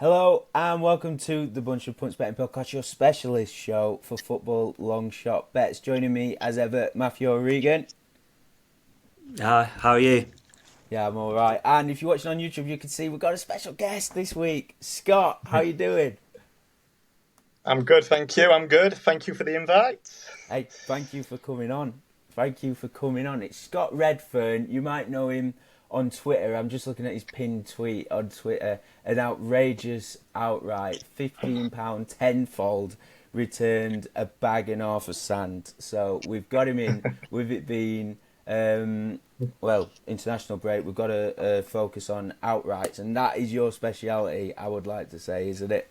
Hello and welcome to the Bunch of Punts Betting Podcast, your specialist show for football long shot bets. Joining me as ever, Matthew O'Regan. Hi, how are you? Yeah, I'm all right. And if you're watching on YouTube, you can see we've got a special guest this week. Scott, how you doing? I'm good, thank you. I'm good. Thank you for the invite. Hey, thank you for coming on. Thank you for coming on. It's Scott REDFEARN. You might know him on Twitter. I'm just looking at his pinned tweet on Twitter. An outrageous outright £15 tenfold returned a bag and a half of sand. So we've got him in with it being international break. We've got to focus on outrights, and that is your speciality, I would like to say, isn't it?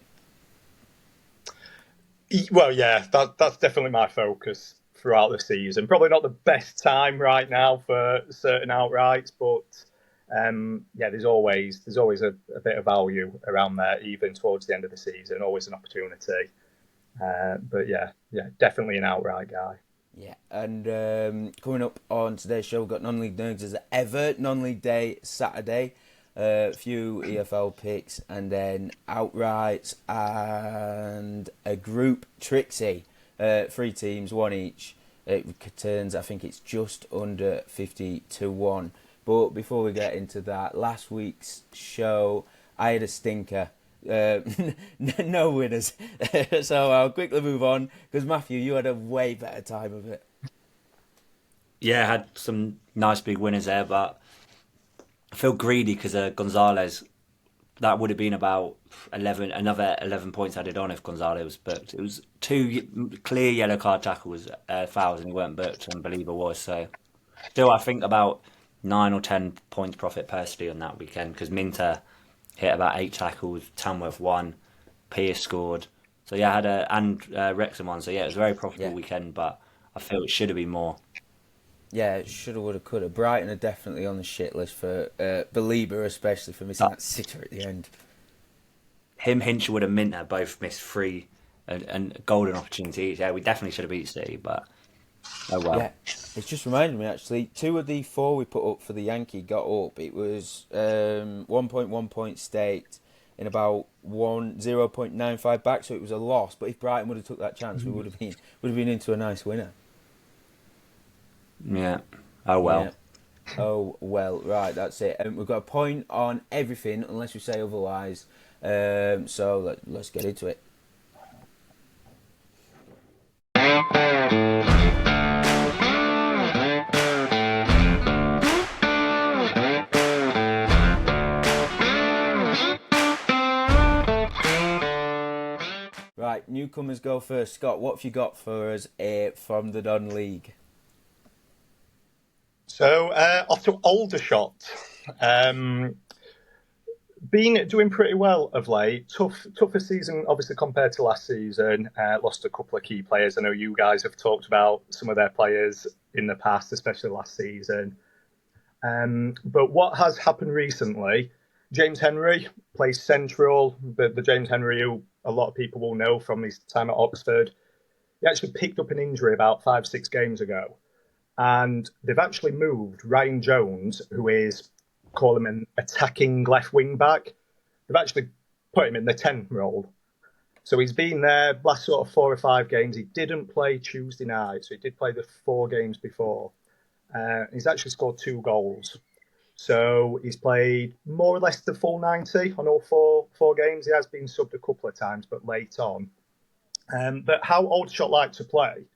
Well, yeah, that's definitely my focus throughout the season. Probably not the best time right now for certain outrights, but there's always a bit of value around there, even towards the end of the season. Always an opportunity. But definitely an outright guy. Yeah, and coming up on today's show, we've got non-league nerds as ever. Non-league day Saturday, a few EFL picks, and then outrights and a group Trixie. 3 teams, 1 each. It turns, I think it's just under 50 to 1. But before we get into that, last week's show, I had a stinker. No winners. So I'll quickly move on because Matthew, you had a way better time of it. Yeah, I had some nice big winners there, but I feel greedy because Gonzalez, that would have been about another 11 points added on if Gonzalez was booked. It was 2 clear yellow card tackles, fouls, and he weren't booked, and Believer was. So still, I think about 9 or 10 points profit personally on that weekend because Minter hit about 8 tackles, Tamworth 1, Pierce scored. So yeah, I had Wrexham 1. So yeah, it was a very profitable weekend, but I feel it should have been more. Yeah, it shoulda, woulda, coulda. Brighton are definitely on the shit list for Belieber, especially for missing that sitter at the end. Him, Hinchelwood and Minter both missed 3 and golden opportunities. Yeah, we definitely should have beat City, but oh well. Yeah, it's just reminded me actually, 2 of the 4 we put up for the Yankee got up. It was 1.1 point staked in about 0.95 back, so it was a loss. But if Brighton would have took that chance, we would have been into a nice winner. Yeah. Oh well. Yeah. Oh well, right, that's it. We've got a point on everything unless we say otherwise. So let's get into it. Right, newcomers go first. Scott, what have you got for us from the non-league? So off to Aldershot. Been doing pretty well of late. Tougher season, obviously, compared to last season. Lost a couple of key players. I know you guys have talked about some of their players in the past, especially last season. But what has happened recently, James Henry plays central, the James Henry who a lot of people will know from his time at Oxford. He actually picked up an injury about 5-6 games ago. And they've actually moved Ryan Jones, who is, call him an attacking left wing back. They've actually put him in the 10 role. So he's been there last sort of 4 or 5 games. He didn't play Tuesday night, so he did play the 4 games before. He's actually scored 2 goals. So he's played more or less the full 90 on all four games. He has been subbed a couple of times, but late on. But how Aldershot like to play,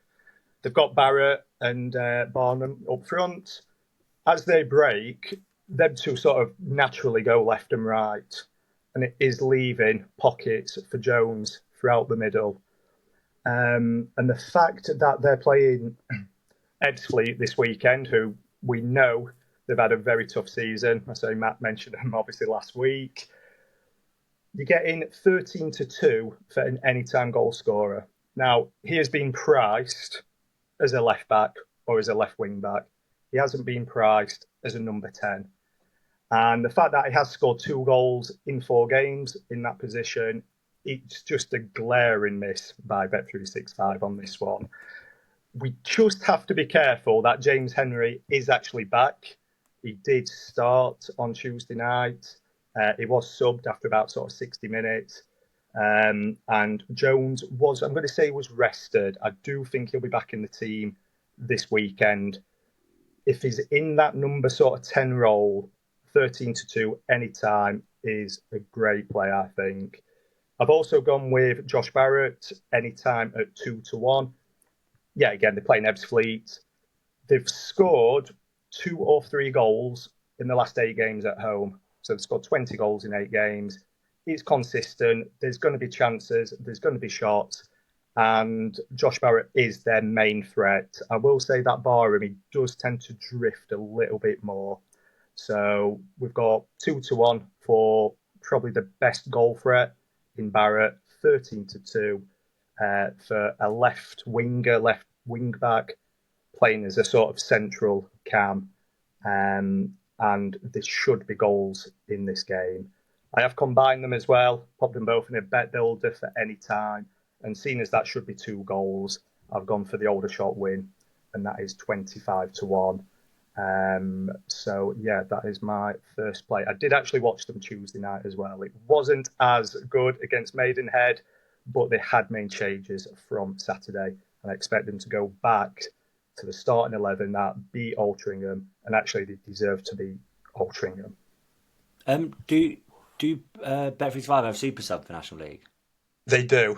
they've got Barrett and Boreham up front. As they break, them two sort of naturally go left and right. And it is leaving pockets for Jones throughout the middle. And the fact that they're playing Ebbsfleet this weekend, who we know they've had a very tough season. I say Matt mentioned them obviously last week. You're getting 13-2 for an anytime goal scorer. Now, he has been priced as a left back or as a left wing back. He hasn't been priced as a number 10. And the fact that he has scored 2 goals in 4 games in that position, it's just a glaring miss by Bet365 on this one. We just have to be careful that James Henry is actually back. He did start on Tuesday night. He was subbed after about sort of 60 minutes. And Jones was, I'm going to say, was rested. I do think he'll be back in the team this weekend. If he's in that number sort of 10 role, 13-2 anytime is a great play, I think. I've also gone with Josh Barrett anytime at 2-1. Yeah, again, they're playing Ebbsfleet. They've scored 2 or 3 goals in the last 8 games at home. So they've scored 20 goals in 8 games. It's consistent. There's going to be chances. There's going to be shots. And Josh Barrett is their main threat. I will say that Boreham, he does tend to drift a little bit more. So we've got 2-1 for probably the best goal threat in Barrett, 13-2 for a left wing back, playing as a sort of central cam. And there should be goals in this game. I have combined them as well, popped them both in a bet builder for any time. And seeing as that should be 2 goals, I've gone for the Aldershot win, and that is 25-1. So yeah, that is my first play. I did actually watch them Tuesday night as well. It wasn't as good against Maidenhead, but they had made changes from Saturday, and I expect them to go back to the starting 11 that beat Altrincham, and actually they deserve to beat Altrincham. Do Bet365 have Super Sub for National League? They do.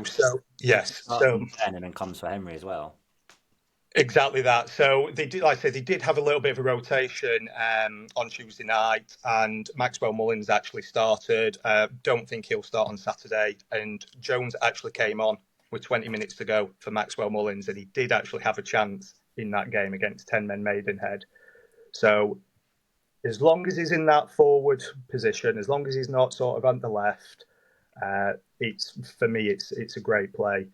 So yes. So and then comes for Henry as well. Exactly that. So they did, like I say, they did have a little bit of a rotation on Tuesday night, and Maxwell Mullins actually started. Don't think he'll start on Saturday. And Jones actually came on with 20 minutes to go for Maxwell Mullins, and he did actually have a chance in that game against 10-men Maidenhead. So as long as he's in that forward position, as long as he's not sort of on the left, for me it's a great play.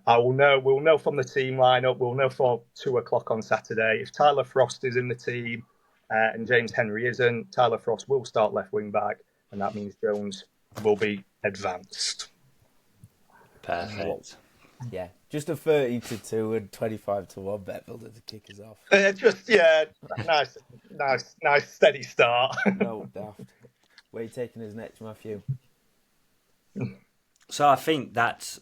We'll know from the team lineup. We'll know for 2:00 on Saturday if Tyler Frost is in the team and James Henry isn't. Tyler Frost will start left wing back, and that means Jones will be advanced. Perfect. Yeah, just a 30-2 and 25-1 bet builder to kick us off. Nice steady start. No daft. Where are you taking us next, Matthew? So I think that's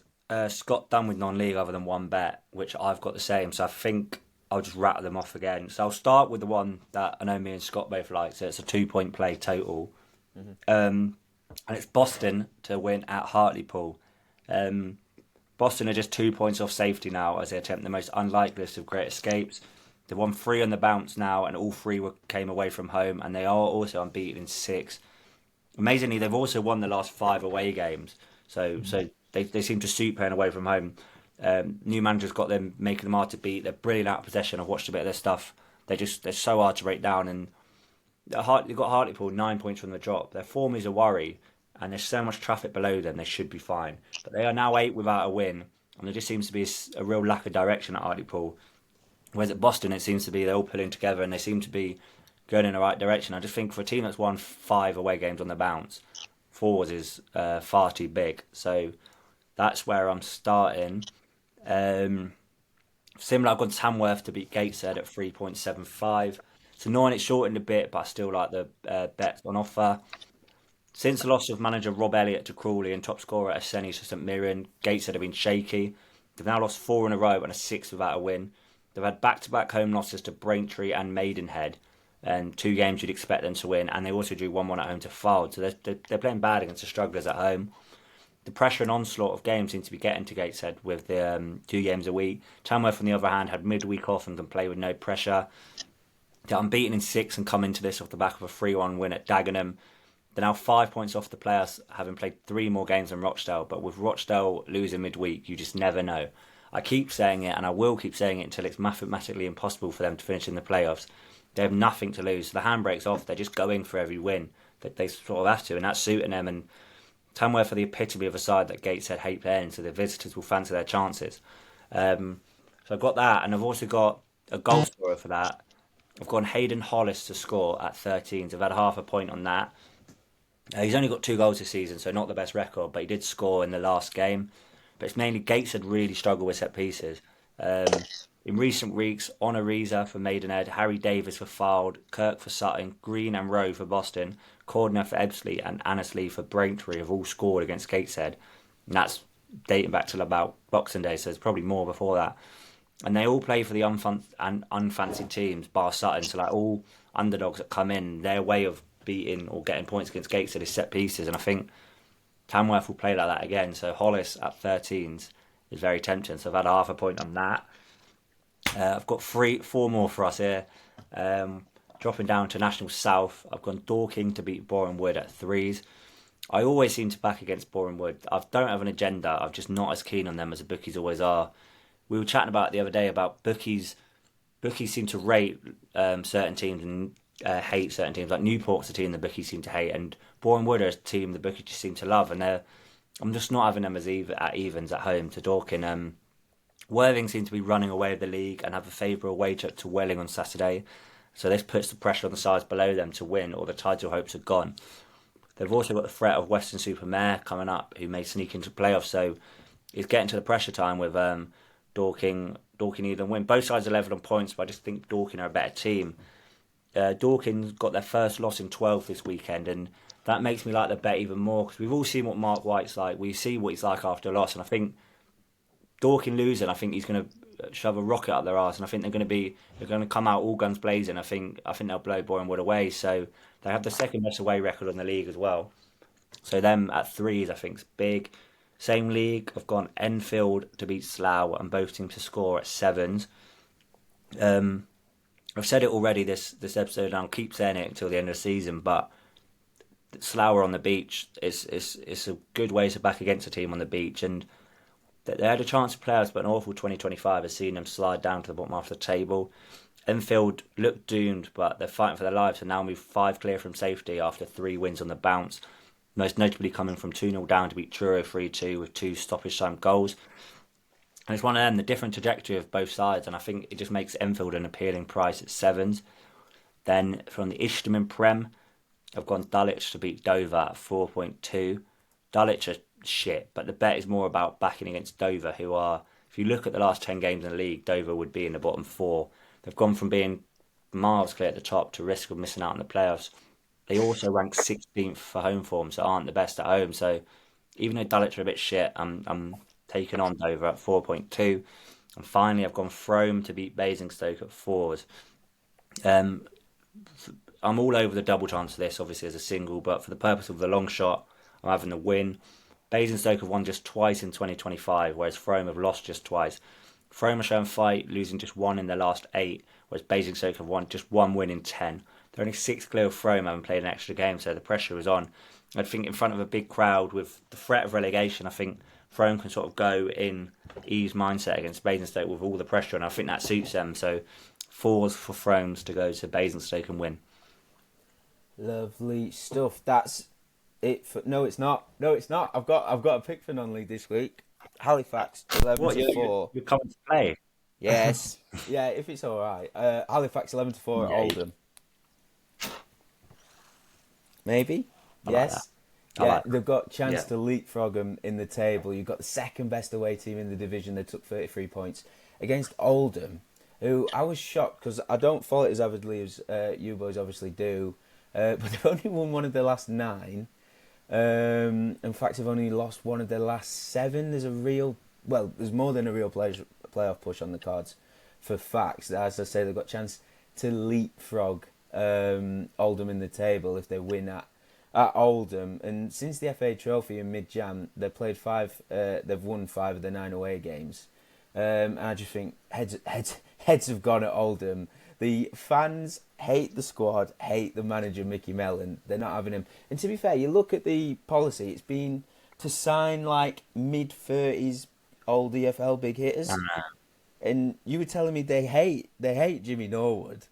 Scott done with non-league other than one bet, which I've got the same. So I think I'll just rattle them off again. So I'll start with the one that I know me and Scott both like. So it's a 2-point play total. Mm-hmm. And it's Boston to win at Hartlepool. Boston are just 2 points off safety now as they attempt the most unlikeliest of great escapes. They've won 3 on the bounce now, and all 3 came away from home, and they are also unbeaten in 6. Amazingly, they've also won the last 5 away games. So they seem to suit playing away from home. New manager's got them making them hard to beat. They're brilliant out of possession. I've watched a bit of their stuff. They're so hard to break down. And they've got Hartlepool 9 points from the drop. Their form is a worry, and there's so much traffic below them. They should be fine. But they are now 8 without a win, and there just seems to be a real lack of direction at Hartlepool. Whereas at Boston, it seems to be they're all pulling together and they seem to be going in the right direction. I just think for a team that's won 5 away games on the bounce, 4 is far too big. So that's where I'm starting. Similar, I've gone Tamworth to beat Gateshead at 3.75. It's annoying it's shortened a bit, but I still like the bet on offer. Since the loss of manager Rob Elliott to Crawley and top scorer Esseni to St Mirren, Gateshead have been shaky. They've now lost 4 in a row and a 6th without a win. They've had back-to-back home losses to Braintree and Maidenhead, and 2 games you'd expect them to win, and they also drew 1-1 at home to Fylde, so they're playing bad against the strugglers at home. The pressure and onslaught of games seem to be getting to Gateshead with the 2 games a week. Tamworth, on the other hand, had midweek off and can play with no pressure. They're unbeaten in 6 and come into this off the back of a 3-1 win at Dagenham. They're now 5 points off the playoffs, having played 3 more games than Rochdale, but with Rochdale losing midweek, you just never know. I keep saying it, and I will keep saying it until it's mathematically impossible for them to finish in the playoffs. They have nothing to lose. So the handbrake's off. They're just going for every win. They sort of have to, and that's suiting them. And Tamworth are the epitome of a side that Gateshead hate playing, so the visitors will fancy their chances. So I've got that, and I've also got a goal scorer for that. I've gone Hayden Hollis to score at 13, so I've had half a point on that. He's only got 2 goals this season, so not the best record, but he did score in the last game. But it's mainly Gateshead really struggle with set pieces. In recent weeks, Honorisa for Maidenhead, Harry Davis for Fylde, Kirk for Sutton, Green and Rowe for Boston, Cordner for Ebbsfleet and Annesley for Braintree have all scored against Gateshead. And that's dating back to about Boxing Day, so there's probably more before that. And they all play for the unfancied teams, bar Sutton. So like all underdogs that come in, their way of beating or getting points against Gateshead is set pieces. And I think Tamworth will play like that again. So Hollis at 13s is very tempting. So I've had half a point on that. I've got four more for us here. Dropping down to National South, I've gone Dorking to beat Boreham Wood at 3s. I always seem to back against Boreham Wood. I don't have an agenda. I'm just not as keen on them as the bookies always are. We were chatting about it the other day about bookies. Bookies seem to rate certain teams and hate certain teams. Like Newport's a team the bookies seem to hate, and Boreham Wood are a team the bookies just seem to love. And I'm just not having them as at evens at home to Dorking. Worthing seem to be running away with the league and have a favourable wage up to Welling on Saturday. So this puts the pressure on the sides below them to win, or the title hopes are gone. They've also got the threat of Western-super-Mare coming up, who may sneak into playoffs. So it's getting to the pressure time with Dorking need to win. Both sides are level on points, but I just think Dorking are a better team. Dorking got their first loss in 12 this weekend, and that makes me like the bet even more, because we've all seen what Mark White's like. We see what he's like after a loss, and I think Dorking losing, I think he's going to shove a rocket up their arse, and I think they're going to come out all guns blazing. I think they'll blow Boreham Wood away. So they have the second best away record in the league as well. So them at 3s, I think, is big. Same league, I've gone Enfield to beat Slough, and both teams to score at 7s. I've said it already this episode, and I'll keep saying it until the end of the season, but Slough on the beach is a good way to back against a team on the beach, and they had a chance to play us, but an awful 2025 has seen them slide down to the bottom half of the table. Enfield looked doomed, but they're fighting for their lives, and now move 5 clear from safety after 3 wins on the bounce. Most notably coming from 2-0 down to beat Truro 3-2 with 2 stoppage time goals. And it's one of them, the different trajectory of both sides, and I think it just makes Enfield an appealing price at 7s. Then from the Ishtam Prem, I've gone Dulwich to beat Dover at 4.2. Dulwich are shit, but the bet is more about backing against Dover, who are, if you look at the last 10 games in the league, Dover would be in the bottom 4. They've gone from being miles clear at the top to risk of missing out on the playoffs. They also rank 16th for home form, so aren't the best at home. So even though Dulwich are a bit shit, I'm taking on Dover at 4.2. And finally, I've gone Frome to beat Basingstoke at 4s. I'm all over the double chance of this, obviously, as a single, but for the purpose of the long shot, I'm having the win. Basingstoke have won just twice in 2025, whereas Frome have lost just twice. Frome are showing fight, losing just 1 in their last 8, whereas Basingstoke have won just 1 win in 10. They're only 6 clear of Frome, having played an extra game, so the pressure is on. I think in front of a big crowd with the threat of relegation, I think Frome can sort of go in ease mindset against Basingstoke with all the pressure, and I think that suits them. So 4s for Frome's to go to Basingstoke and win. Lovely stuff. That's it for... No, it's not. I've got a pick for non-league this week. Halifax 11-4. You're coming to play? Yes. Yeah, if it's all right. Halifax 11-4 at Oldham. Maybe. Yes. They've got a chance to leapfrog them in the table. You've got the second best away team in the division. They took 33 points against Oldham, who I was shocked because I don't follow it as avidly as you boys obviously do. But they've only won one of their last 9. In fact, they've only lost one of their last 7. There's more than a real playoff push on the cards for facts. As I say, they've got a chance to leapfrog Oldham in the table if they win at Oldham. And since the FA Trophy in mid-Jan, they've won 5 of their 9 away games. And I just think heads have gone at Oldham. The fans hate the squad, hate the manager, Mickey Mellon. They're not having him. And to be fair, you look at the policy, it's been to sign like mid-30s old EFL big hitters. And you were telling me they hate Jimmy Norwood.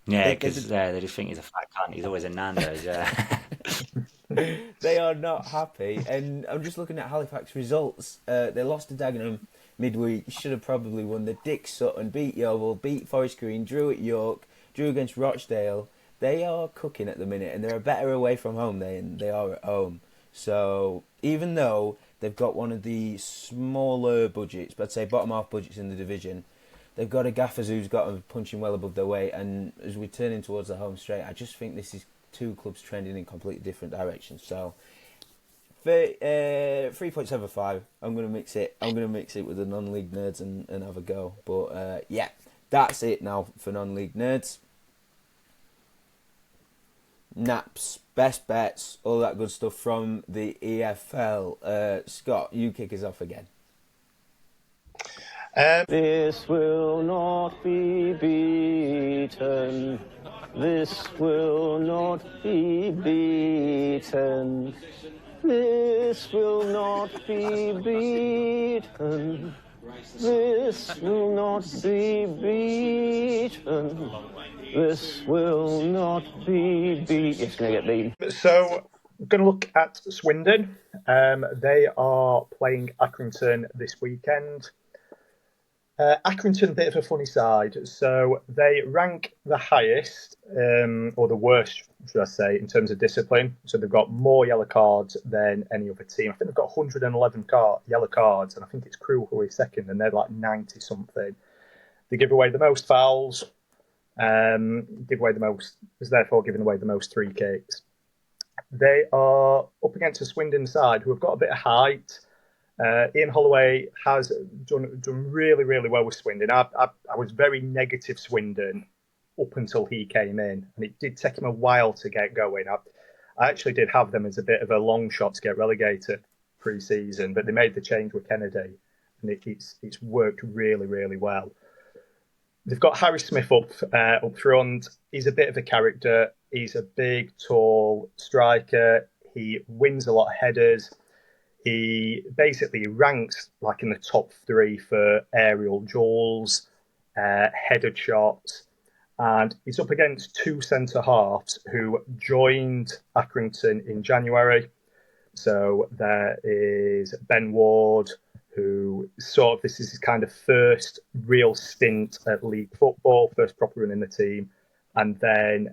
Yeah, because they just think he's a fat cunt. He's always in Nando's, yeah. They are not happy. And I'm just looking at Halifax results. They lost to Dagenham midweek. Should have probably won. The Dick Sutton, beat Yeovil, beat Forest Green, drew at York, drew against Rochdale. They are cooking at the minute, and they're better away from home than they are at home. So even though they've got one of the smaller budgets, but I'd say bottom half budgets in the division, They've got a gaffers who's got them punching well above their weight, and as we turn in towards the home straight, I just think this is two clubs trending in completely different directions. So, 3.75. I'm gonna mix it. I'm gonna mix it with the non-league nerds and have a go. But yeah, that's it now for non-league nerds. Naps, best bets, all that good stuff from the EFL. Scott, you kick us off again. This will not be beaten. This will not be beaten. This will not be beaten. This will not be beaten. This will not be beaten. It's going to get beaten. So, I'm going to look at Swindon. They are playing Accrington this weekend. Accrington, a bit of a funny side. So they rank the highest, or the worst, should I say, in terms of discipline. So they've got more yellow cards than any other team. I think they've got 111 yellow cards, and I think it's Crewe who is second, and they're like 90-something. They give away the most fouls, therefore giving away the most free kicks. They are up against a Swindon side who have got a bit of height. Ian Holloway has done really, really well with Swindon. I was very negative Swindon up until he came in, and it did take him a while to get going. I actually did have them as a bit of a long shot to get relegated pre-season, but they made the change with Kennedy, and it's worked really, really well. They've got Harry Smith up front. He's a bit of a character. He's a big, tall striker. He wins a lot of headers. He basically ranks like in the top 3 for aerial duels, headed shots, and he's up against 2 centre-halves who joined Accrington in January. So there is Ben Ward, who this is his kind of first real stint at league football, first proper run in the team. And then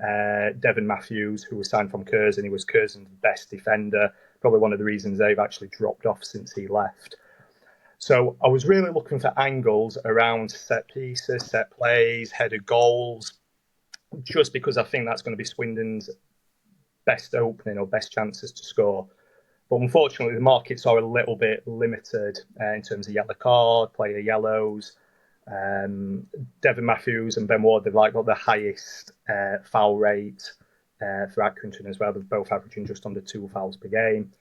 Devon Matthews, who was signed from Curzon. He was Curzon's best defender. Probably one of the reasons they've actually dropped off since he left. So I was really looking for angles around set pieces, set plays, headed goals, just because I think that's going to be Swindon's best opening or best chances to score. But unfortunately, the markets are a little bit limited in terms of yellow card, player yellows. Devon Matthews and Ben Ward, they've got the highest foul rate for Accrington as well. They're both averaging just under 2 fouls per game.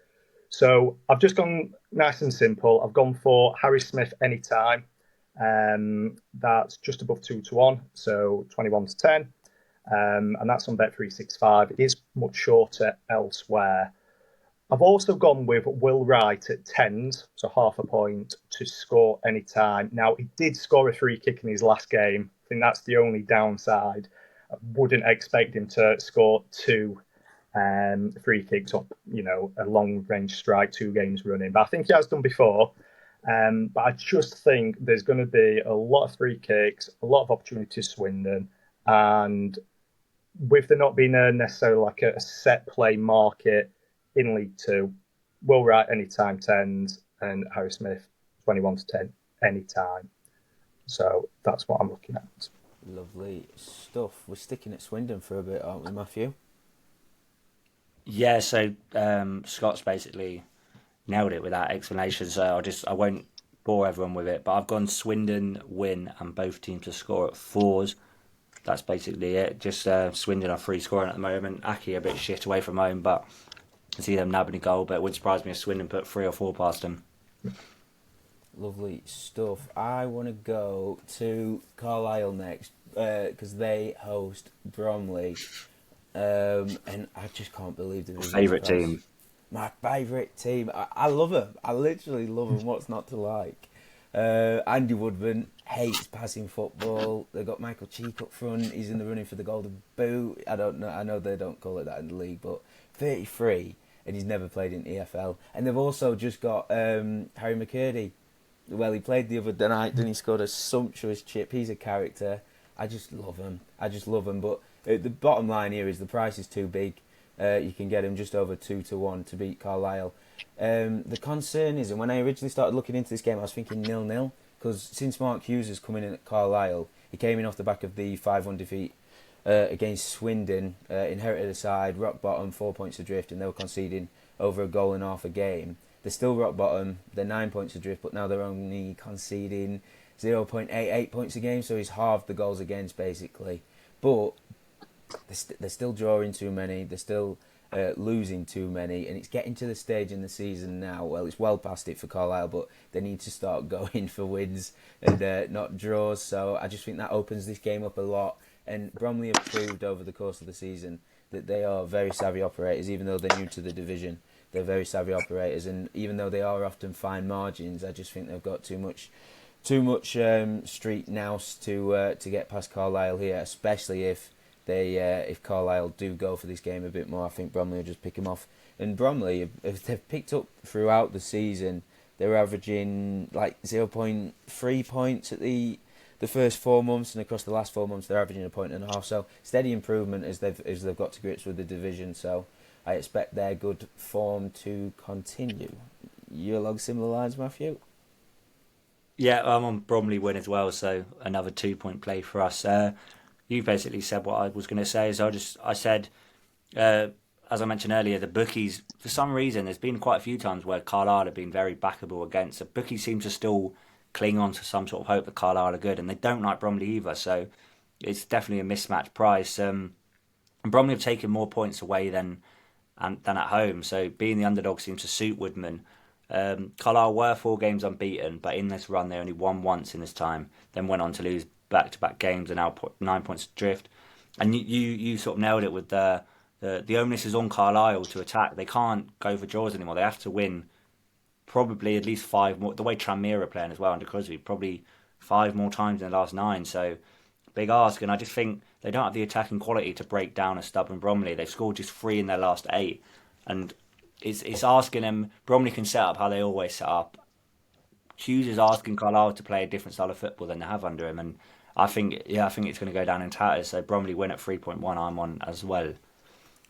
So I've just gone nice and simple. I've gone for Harry Smith anytime. That's just above 2-1, so 21-10. And that's on Bet365. It is much shorter elsewhere. I've also gone with Will Wright at 10s, so half a point to score any time. Now, he did score a free kick in his last game. I think that's the only downside. I wouldn't expect him to score 2 free kicks up, a long-range strike, 2 games running. But I think he has done before. But I just think there's going to be a lot of free kicks, a lot of opportunities to Swindon. And with there not being necessarily like a set play market in League 2, Will Wright anytime 10s and Harry Smith 21-10 anytime. So that's what I'm looking at. Lovely stuff. We're sticking at Swindon for a bit, aren't we, Matthew? Yeah, so Scott's basically nailed it with that explanation, so I won't bore everyone with it, but I've gone Swindon win and both teams to score at 4s. That's basically it. Just Swindon are free scoring at the moment. Aki a bit shit away from home, but I see them nabbing a goal, but it wouldn't surprise me if Swindon put 3 or 4 past them. Lovely stuff. I want to go to Carlisle next because they host Bromley. And I just can't believe they're favourite team. My favourite team. I love them. I literally love them. What's not to like? Andy Woodman hates passing football. They've got Michael Cheek up front. He's in the running for the Golden Boot. I don't know. I know they don't call it that in the league, but 33, and he's never played in EFL. And they've also just got Harry McCurdy. Well, he played the other night, then he scored a sumptuous chip. He's a character. I just love him. But the bottom line here is the price is too big. You can get him just over 2-1 to beat Carlisle. The concern is, and when I originally started looking into this game, I was thinking 0-0. because since Mark Hughes has come in at Carlisle, he came in off the back of the 5-1 defeat against Swindon, inherited a side, rock bottom, 4 points adrift, and they were conceding over a goal and half a game. They're still rock bottom, they're 9 points adrift, but now they're only conceding 0.88 points a game, so he's halved the goals against, basically. But they're still drawing too many, they're still losing too many, and it's getting to the stage in the season now. Well, it's well past it for Carlisle, but they need to start going for wins and not draws. So I just think that opens this game up a lot. And Bromley have proved over the course of the season that they are very savvy operators, even though they're new to the division. They're very savvy operators, and even though they are often fine margins, I just think they've got too much street nous to get past Carlisle here, especially if Carlisle do go for this game a bit more. I think Bromley will just pick them off. And Bromley, if they've picked up throughout the season, they were averaging like 0.3 points at the first 4 months, and across the last 4 months they're averaging 1.5 points. So steady improvement as they've got to grips with the division. So I expect their good form to continue. You along similar lines, Matthew? Yeah, I'm on Bromley win as well, so another 2-point play for us. You basically said what I was going to say. So I said, as I mentioned earlier, the bookies, for some reason, there's been quite a few times where Carlisle have been very backable against. The bookies seem to still cling on to some sort of hope that Carlisle are good, and they don't like Bromley either. So it's definitely a mismatched price. And Bromley have taken more points away than at home. So being the underdog seems to suit Woodman. Carlisle were 4 games unbeaten, but in this run they only won once in this time, then went on to lose back-to-back games and now put 9 points adrift. And you sort of nailed it with the onus is on Carlisle to attack. They can't go for draws anymore. They have to win probably at least 5 more. The way Tranmere are playing as well under Crosby, probably 5 more times in the last 9. So big ask, and I just think they don't have the attacking quality to break down a stubborn Bromley. They've scored just 3 in their last 8, and it's asking them. Bromley can set up how they always set up. Hughes is asking Carlisle to play a different style of football than they have under him, and I think it's going to go down in tatters. So Bromley win at 3.1. I'm on as well.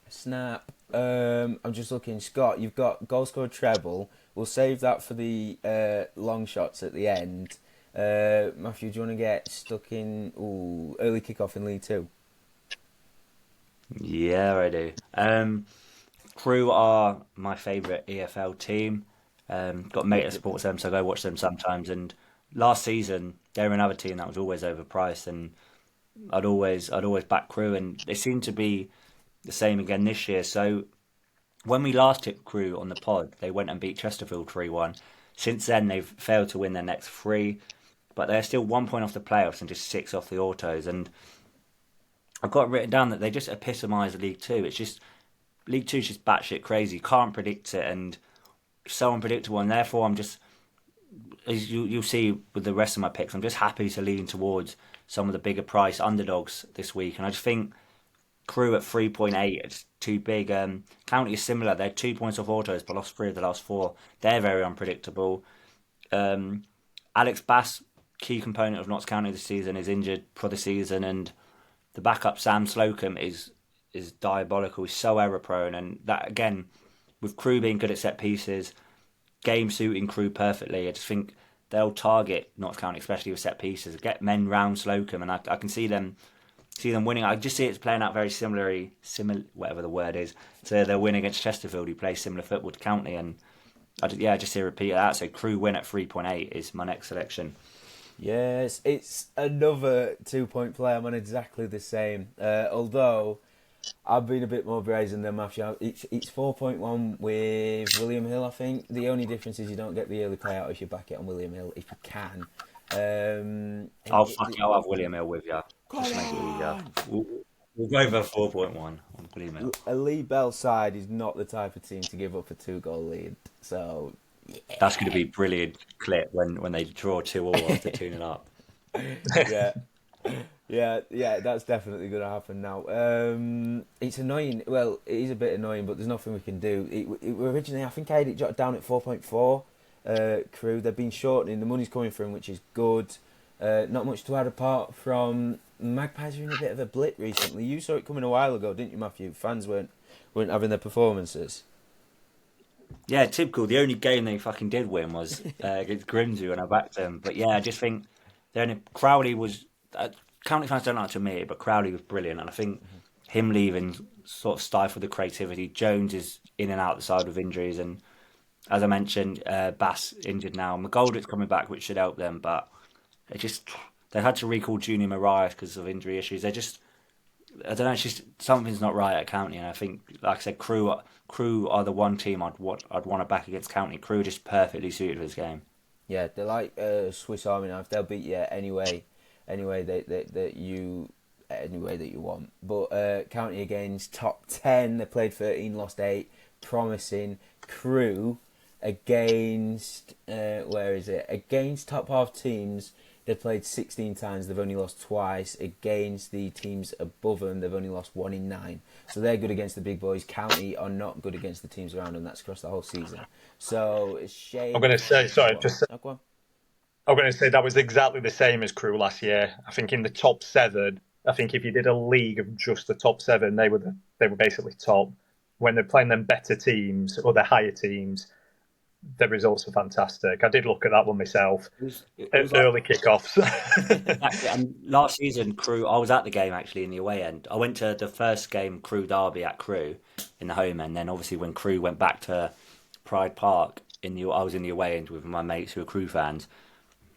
Snap. I'm just looking, Scott. You've got goal scorer treble. We'll save that for the long shots at the end. Matthew, do you want to get stuck in early kickoff in League Two? Yeah, I do. Crewe are my favourite EFL team. Got a mate that supports them, so I go watch them sometimes. And last season, they were another team that was always overpriced, and I'd always back Crewe, and they seem to be the same again this year. So when we last took Crewe on the pod, they went and beat Chesterfield 3-1. Since then, they've failed to win their next 3, but they're still 1 point off the playoffs and just 6 off the autos. And I've got written down that they just epitomise League Two. It's just League Two is just batshit crazy. You can't predict it, and so unpredictable. And therefore, I'm just, as you'll see with the rest of my picks, I'm just happy to lean towards some of the bigger price underdogs this week. And I just think Crewe at 3.8, it's too big. County is similar. They're 2 points off autos, but lost 3 of the last 4. They're very unpredictable. Alex Bass, key component of Notts County this season, is injured for the season, and the backup Sam Slocum is diabolical. He's so error prone, and that again, with Crewe being good at set pieces, game suiting Crewe perfectly. I just think they'll target Notts County, especially with set pieces, get men round Slocum, and I can see them winning. I just see it's playing out very similar, whatever the word is, to their win against Chesterfield, who plays similar football to County, and I just see a repeat of that. So Crewe win at 3.8 is my next selection. Yes, it's another 2-point play. I'm on exactly the same. Although I've been a bit more brazen than Matthew. It's 4.1 with William Hill, I think. The only difference is you don't get the early payout if you back it on William Hill, if you can. I'll have William Hill with you. Just make it easier. We'll go for 4.1 on William Hill. A Lee Bell side is not the type of team to give up a 2-goal lead. So yeah. That's going to be brilliant clip when they draw 2-2 after 2-0 up. Yeah, that's definitely going to happen now. It's annoying. Well, it is a bit annoying, but there's nothing we can do. Originally, I think I had it jotted down at 4.4. Crewe, they've been shortening. The money's coming from, which is good. Not much to add apart from Magpies are in a bit of a blip recently. You saw it coming a while ago, didn't you, Matthew? Fans weren't having their performances. Yeah, typical. The only game they fucking did win was against Grimsby when I backed them. But yeah, I just think Crowley was. County fans don't like to admit it, but Crowley was brilliant, and I think him leaving sort of stifled the creativity. Jones is in and out the side with injuries, and as I mentioned, Bass injured now. McGoldrick's coming back, which should help them, but they had to recall Junior Mariah because of injury issues. I don't know, it's just something's not right at County, and I think, like I said, Crewe are the one team I'd want to back against County. Crewe are just perfectly suited for this game. Yeah, they're like Swiss Army knife. They'll beat you anyway that you want. But County against top 10, they played 13, lost 8, promising. Crewe against against top half teams. They've played 16 times. They've only lost twice. Against the teams above them, they've only lost 1 in 9. So they're good against the big boys. County are not good against the teams around them. That's across the whole season. So it's a shame. I'm going to say, I'm going to say that was exactly the same as Crewe last year. I think in the top 7, I think if you did a league of just the top 7, they were basically top. When they're playing them better teams or the higher teams, the results are fantastic. I did look at that one myself. It was early kickoffs. And last season, Crewe, I was at the game actually in the away end. I went to the first game, Crewe Derby at Crewe in the home end. Then obviously when Crewe went back to Pride Park, I was in the away end with my mates who are Crewe fans.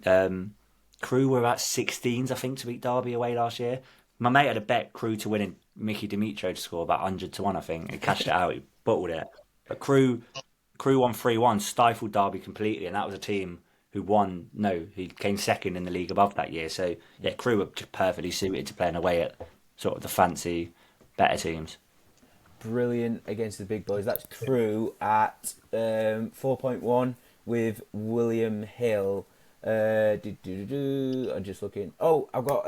Crewe were at 16s, I think, to beat Derby away last year. My mate had a bet Crewe to win and Mickey Dimitro to score about 100-1, I think. He cashed it out, he bottled it. But Crewe won 3-1, stifled Derby completely, and that was a team who he came second in the league above that year. So, yeah, Crewe were just perfectly suited to playing away at sort of the fancy, better teams. Brilliant against the big boys. That's Crewe at 4.1 with William Hill. I'm just looking. Oh, I've got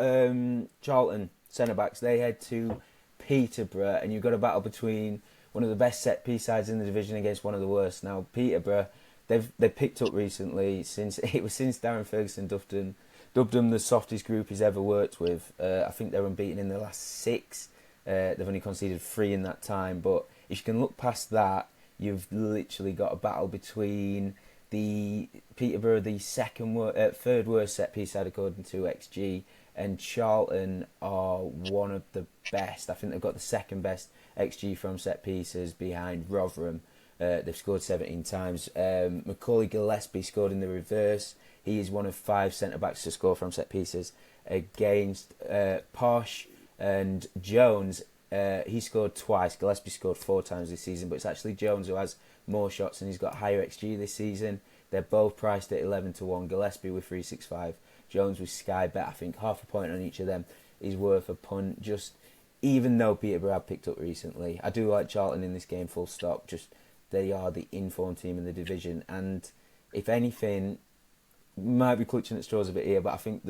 Charlton centre-backs. They head to Peterborough, and you've got a battle between one of the best set-piece sides in the division against one of the worst. Now, Peterborough, they've picked up recently since Darren Ferguson dubbed them the softest group he's ever worked with. I think they're unbeaten in the last 6. They've only conceded 3 in that time. But if you can look past that, you've literally got a battle between the Peterborough, the third worst set-piece side according to XG, and Charlton are one of the best. I think they've got the second best XG from set pieces behind Rotherham. They've scored 17 times. Macaulay Gillespie scored in the reverse. He is one of 5 centre-backs to score from set pieces against Posh and Jones. He scored twice. Gillespie scored 4 times this season, but it's actually Jones who has more shots and he's got higher XG this season. They're both priced at 11-1. Gillespie with 365. Jones with Sky Bet. I think half a point on each of them is worth a punt. Just even though Peterborough have picked up recently, I do like Charlton in this game. Full stop. Just they are the informed team in the division, and if anything, might be clutching at straws a bit here. But I think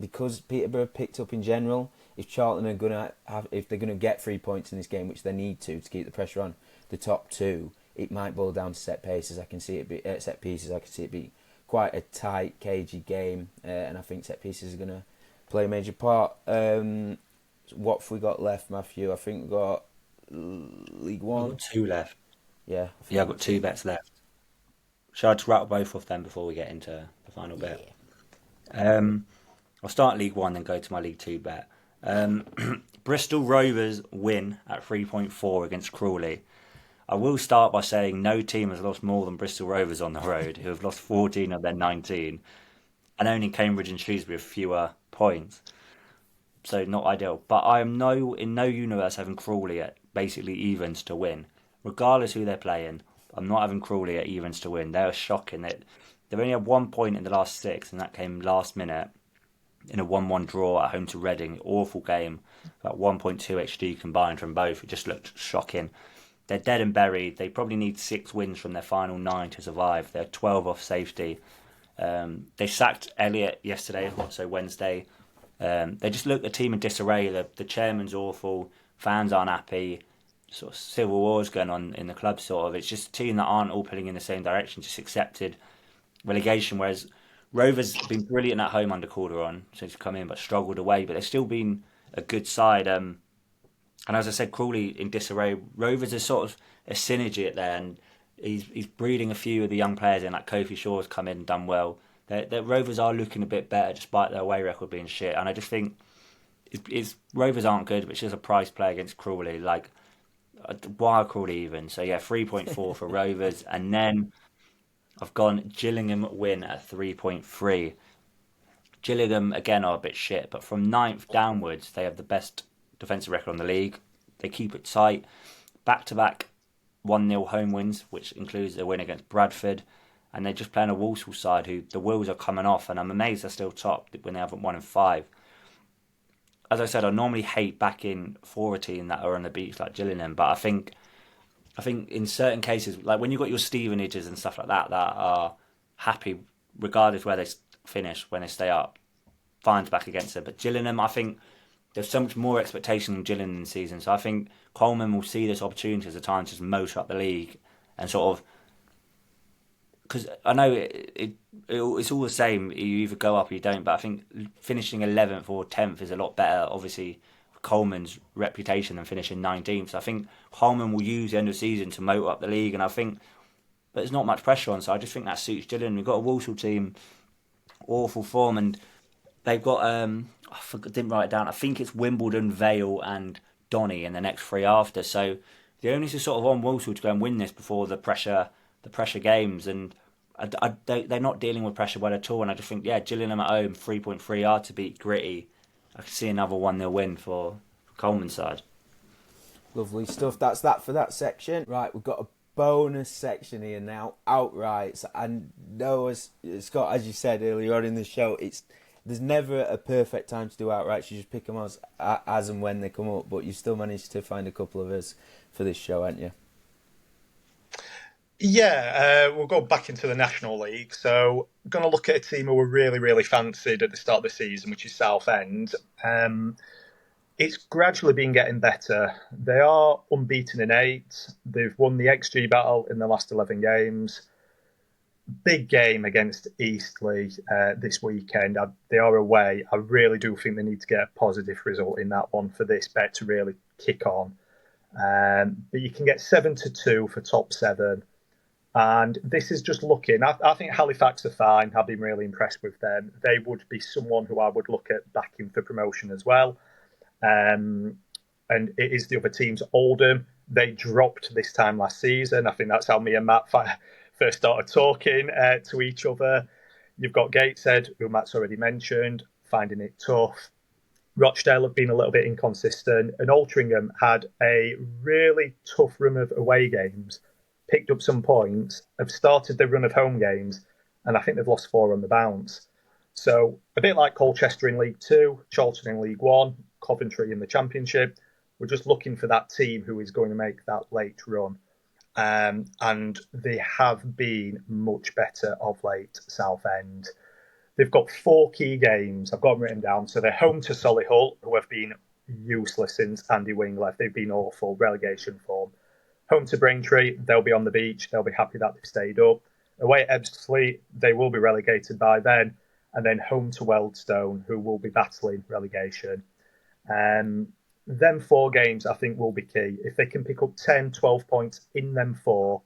because Peterborough picked up in general, if Charlton are if they're gonna get 3 points in this game, which they need to keep the pressure on the top 2, it might boil down to set pieces. I can see it be quite a tight, cagey game, and I think set pieces are going to play a major part. What have we got left, Matthew? I think we've got League One. I've got 2 left. Yeah. I've got 2 bets left. Shall I just rattle both of them before we get into the final bet? I'll start League One, then go to my League Two bet. Bristol Rovers win at 3.4 against Crawley. I will start by saying no team has lost more than Bristol Rovers on the road, who have lost 14 of their 19, and only Cambridge and Shrewsbury have fewer points. So not ideal. But I am in no universe having Crawley at basically evens to win. Regardless who they're playing, I'm not having Crawley at evens to win. They are shocking. They've only had 1 point in the last 6, and that came last minute in a 1-1 draw at home to Reading. Awful game. About 1.2 XG combined from both. It just looked shocking. They're dead and buried. They probably need 6 wins from their final 9 to survive. They're 12 off safety. They sacked Elliott yesterday, so Wednesday. They just look a team in disarray. The chairman's awful. Fans aren't happy. Sort of civil wars going on in the club, sort of. It's just a team that aren't all pulling in the same direction, just accepted relegation, whereas Rovers have been brilliant at home under Calderon since he's come in, but struggled away. But they've still been a good side. And as I said, Crawley in disarray. Rovers is sort of a synergy at there, and He's breeding a few of the young players in, like Kofi Shaw's come in and done well. The Rovers are looking a bit better despite their away record being shit. And I just think Rovers aren't good, but it's just a price play against Crawley. Like, why are Crawley even? So yeah, 3.4 for Rovers. And then I've gone Gillingham win at 3.3. Gillingham, again, are a bit shit, but from ninth downwards, they have the best defensive record in the league. They keep it tight. Back-to-back 1-0 home wins, which includes a win against Bradford. And they're just playing a Walsall side who the wheels are coming off, and I'm amazed they're still top when they haven't won in 5. As I said, I normally hate backing for a team that are on the beach like Gillingham, but I think in certain cases, like when you've got your Stevenages and stuff like that are happy regardless where they finish, when they stay up, fine's back against it. But Gillingham, I think there's so much more expectation in Gillingham this season, so I think Coleman will see this opportunity as a time to just motor up the league and sort of, because I know it's all the same. You either go up or you don't. But I think finishing 11th or 10th is a lot better, obviously, for Coleman's reputation than finishing 19th. So I think Coleman will use the end of the season to motor up the league. And I think, but there's not much pressure on. So I just think that suits Gillingham. We've got a Walsall team, awful form, and they've got I didn't write it down. I think it's Wimbledon, Vale, and Donny in the next 3 after. So the only sort of on Walsall to go and win this before the pressure games, and they're not dealing with pressure well at all. And I just think, yeah, Gillingham at home 3.3 are to beat Gritty. I can see another 1-0 win for Coleman's side. Lovely stuff. That's that for that section. Right, we've got a bonus section here now, outrights. And no, as Scott, as you said earlier on in the show, there's never a perfect time to do outrights. You just pick them as and when they come up. But you still managed to find a couple of us for this show, haven't you? Yeah, we'll go back into the National League. So, going to look at a team who were really, really fancied at the start of the season, which is Southend. It's gradually been getting better. They are unbeaten in 8. They've won the XG battle in the last 11 games. Big game against Eastleigh this weekend. They are away. I really do think they need to get a positive result in that one for this bet to really kick on. But you can get 7-2 for top 7. And this is just looking. I think Halifax are fine. I've been really impressed with them. They would be someone who I would look at backing for promotion as well. And it is the other teams. Oldham, they dropped this time last season. I think that's how me and Matt first started talking to each other. You've got Gateshead, who Matt's already mentioned, finding it tough. Rochdale have been a little bit inconsistent. And Altrincham had a really tough run of away games, picked up some points, have started their run of home games, and I think they've lost 4 on the bounce. So a bit like Colchester in League 2, Charlton in League 1, Coventry in the Championship, we're just looking for that team who is going to make that late run. And they have been much better of late, Southend. They've got 4 key games. I've got them written down. So they're home to Solihull, who have been useless since Andy Wing left. They've been awful, relegation form. Home to Braintree, they'll be on the beach. They'll be happy that they've stayed up. Away at Ebbsfleet, they will be relegated by then. And then home to Wealdstone, who will be battling relegation. Them 4 games, I think, will be key. If they can pick up 10, 12 points in them 4,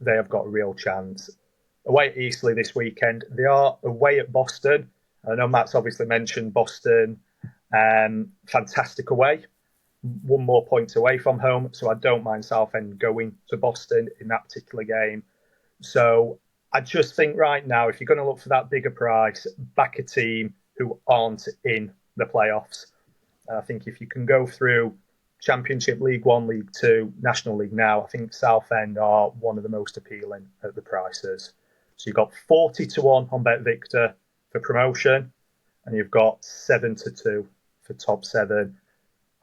they have got a real chance. Away at Eastleigh this weekend, they are away at Boston. I know Matt's obviously mentioned Boston. Fantastic away. 1 more point away from home, so I don't mind Southend going to Boston in that particular game. So I just think right now, if you're going to look for that bigger price, back a team who aren't in the playoffs. I think if you can go through Championship, League 1, League 2, National League now, I think Southend are one of the most appealing at the prices. So you've got 40-1 on BetVictor for promotion, and you've got 7-2 for top 7.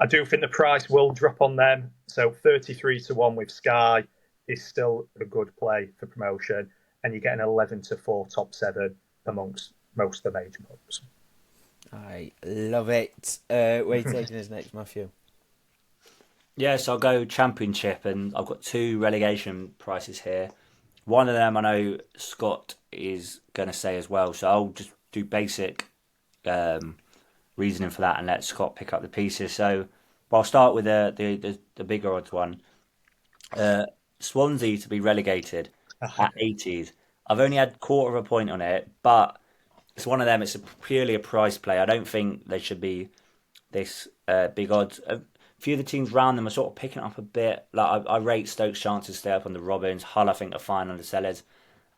I do think the price will drop on them. So 33-1 with Sky is still a good play for promotion. And you get an 11-4 top 7 amongst most of the major clubs. I love it. Where are you taking us next, Matthew? Yeah, so I'll go Championship, and I've got 2 relegation prices here. One of them I know Scott is going to say as well, so I'll just do basic reasoning for that and let Scott pick up the pieces. So I'll start with the bigger odds one. Swansea to be relegated at 80s. I've only had quarter of a point on it, but it's one of them. It's purely a price play. I don't think they should be this big odds. A few of the teams round them are sort of picking up a bit. Like I rate Stoke's chances to stay up on the Robins. Hull, I think, are fine on the Sellers.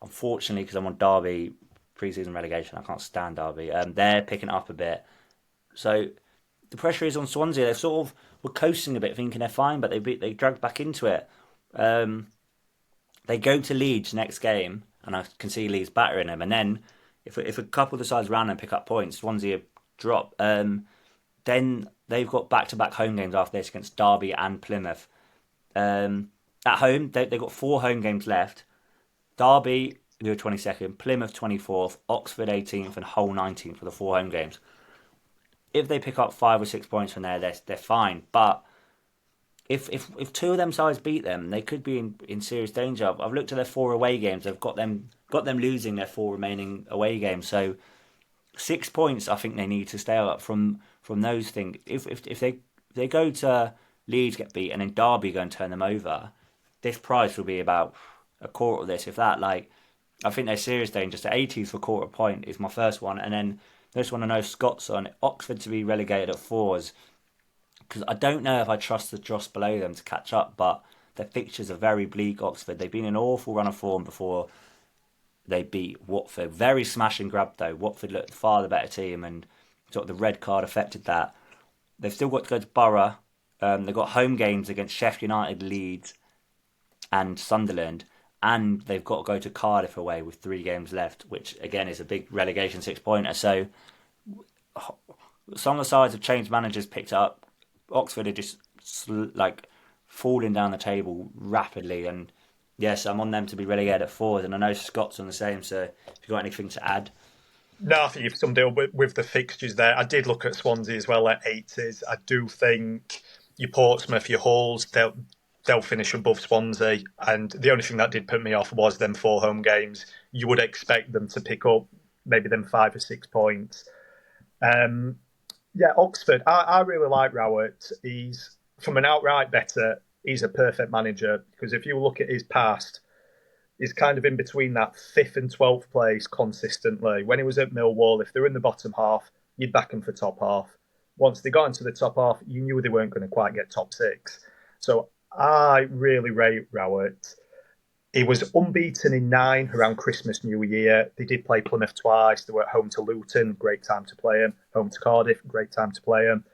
Unfortunately, because I'm on Derby pre-season relegation, I can't stand Derby. They're picking up a bit. So the pressure is on Swansea. They sort of were coasting a bit, thinking they're fine, but they dragged back into it. They go to Leeds next game, and I can see Leeds battering them. And then if a couple of the sides round and pick up points, Swansea drop. Then they've got back-to-back home games after this against Derby and Plymouth. At home, they've got 4 home games left. Derby, who are 22nd, Plymouth 24th, Oxford 18th, and Hull 19th for the 4 home games. If they pick up 5 or 6 points from there, they're fine. But if 2 of them sides beat them, they could be in serious danger. I've looked at their 4 away games. They've got them losing their 4 remaining away games. So 6 points, I think they need to stay up from those things. If they go to Leeds, get beat, and then Derby go and turn them over, this price will be about a quarter of this, if that. Like, I think they're serious danger. So 80s for quarter point is my first one, and then this one I know Scott's on. Oxford to be relegated at 4s, because I don't know if I trust the dross below them to catch up, but their fixtures are very bleak. Oxford, they've been in an awful run of form before they beat Watford. Very smash and grab though. Watford looked far the better team, and sort of the red card affected that. They've still got to go to Borough. They've got home games against Sheffield United, Leeds, and Sunderland, and they've got to go to Cardiff away with 3 games left, which again is a big relegation 6-pointer. So some of the sides have changed managers, picked up. Oxford are just like falling down the table rapidly, and yes, I'm on them to be relegated at 4s, and I know Scott's on the same. So if you've got anything to add. No, I think you've summed it up with the fixtures there. I did look at Swansea as well at 80s. I do think your Portsmouth, your Hulls, they'll finish above Swansea. And the only thing that did put me off was them 4 home games. You would expect them to pick up maybe them 5 or 6 points. Oxford, I really like Rowett. He's, from an outright better, he's a perfect manager, because if you look at his past, he's kind of in between that 5th and 12th place consistently. When he was at Millwall, if they're in the bottom half, you'd back them for top half. Once they got into the top half, you knew they weren't going to quite get top 6. So I really rate Rowett. He was unbeaten in 9 around Christmas, New Year. They did play Plymouth twice. They were at home to Luton, great time to play them. Home to Cardiff, great time to play them.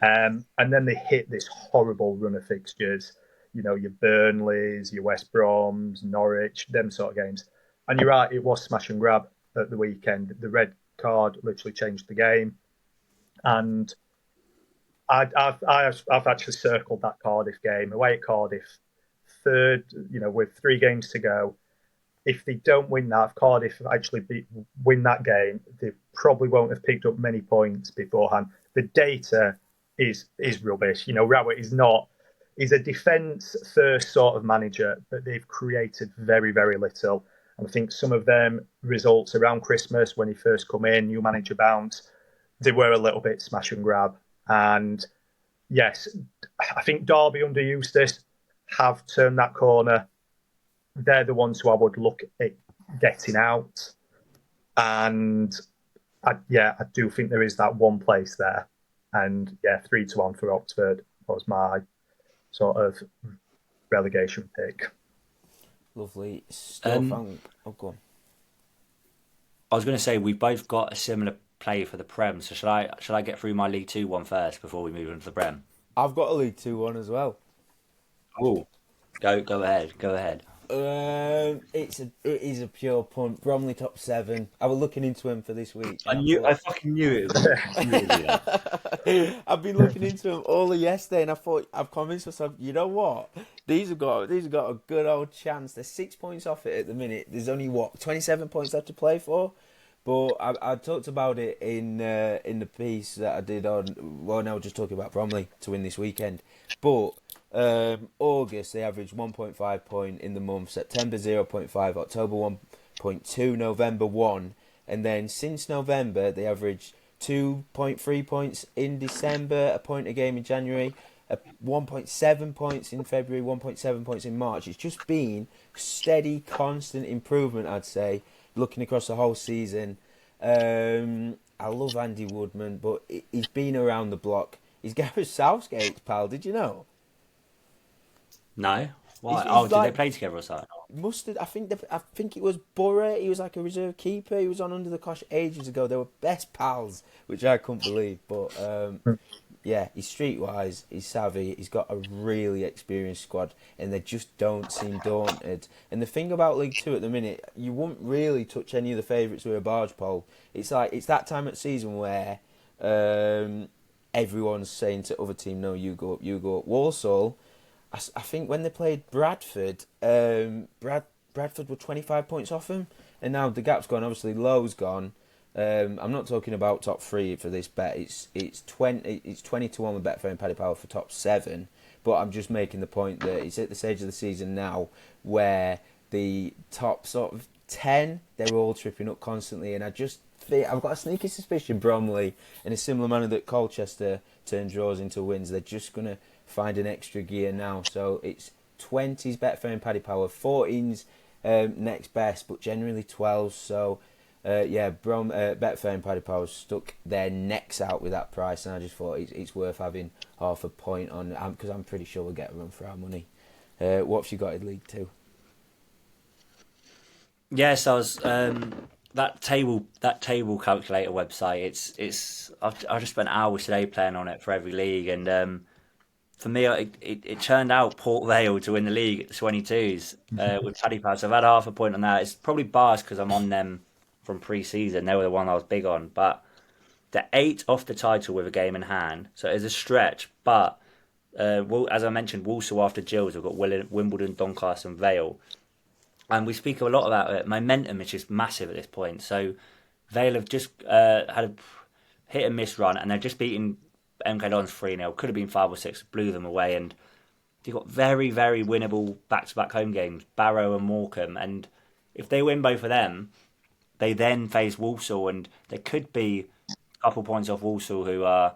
And then they hit this horrible run of fixtures. You know, your Burnleys, your West Broms, Norwich, them sort of games. And you're right, it was smash and grab at the weekend. The red card literally changed the game. And I've actually circled that Cardiff game away at Cardiff. 3rd, with 3 games to go. If they don't win that, if Cardiff actually win that game, they probably won't have picked up many points beforehand. The data is rubbish. Rowett is not. He's a defence-first sort of manager, but they've created very, very little. And I think some of them results around Christmas, when he first come in, new manager bounce, they were a little bit smash and grab. And yes, I think Derby under Eustace have turned that corner. They're the ones who I would look at getting out. And I do think there is that one place there. And 3-1 for Oxford was my sort of relegation pick. Lovely stuff. Go on. I was going to say we've both got a similar play for the Prem. So should I get through my League 2 one first before we move on to the Prem? I've got a League 2 one as well. Oh, go ahead. It is a pure punt. Bromley top 7. I was looking into him for this week. I fucking knew it. I've been looking into him all of yesterday, and I've convinced myself. You know what? These have got a good old chance. They're 6 points off it at the minute. There's only 27 points left to play for. But I talked about it in the piece that I did on. Well, now we're just talking about Bromley to win this weekend, but. August they averaged 1.5 point in the month, September 0.5, October 1.2, November 1, and then since November they averaged 2.3 points in December, a point a game in January, 1.7 points in February, 1.7 points in March. It's just been steady, constant improvement, I'd say, looking across the whole season. I love Andy Woodman, but he's been around the block. He's Gareth Southgate's pal, did you know? No? Why? He's Did like- they play together or something? Mustard, I think it was Borough. He was like a reserve keeper. He was on Under the Cosh ages ago. They were best pals, which I couldn't believe. But yeah, he's streetwise. He's savvy. He's got a really experienced squad, and they just don't seem daunted. And the thing about League Two at the minute, you wouldn't really touch any of the favourites with a barge pole. It's like it's that time of season where everyone's saying to other team, "No, you go up, you go up." Walsall. I think when they played Bradford, Bradford were 25 points off them, and now the gap's gone. Obviously, Lowe's gone. I'm not talking about top three for this bet. It's 20-1 with Betfair and Paddy Power for top 7. But I'm just making the point that it's at the stage of the season now where the top sort of 10 they're all tripping up constantly, and I just think I've got a sneaky suspicion Bromley, in a similar manner that Colchester turned draws into wins, they're just gonna find an extra gear now. So it's 20s Betfair and Paddy Power, 14s next best, but generally 12s. So Betfair and Paddy Power stuck their necks out with that price, and I just thought it's worth having half a point on, because I'm pretty sure we'll get a run for our money. What have you got in League Two? Yes, I was that table calculator website. I just spent hours today playing on it for every league, and for me, it turned out Port Vale to win the league at the 22s with Paddy Power. So I've had half a point on that. It's probably biased because I'm on them from pre-season. They were the one I was big on. But they're 8 off the title with a game in hand. So it's a stretch. But as I mentioned, Walsall after Gills, we've got Wimbledon, Doncaster and Vale. And we speak a lot about it. Momentum is just massive at this point. So Vale have just had a hit and miss run, and they're just beating MK Dons 3-0. Could have been 5 or 6, blew them away, and they've got very, very winnable back-to-back home games, Barrow and Morecambe. And if they win both of them, they then face Walsall, and they could be a couple points off Walsall, who are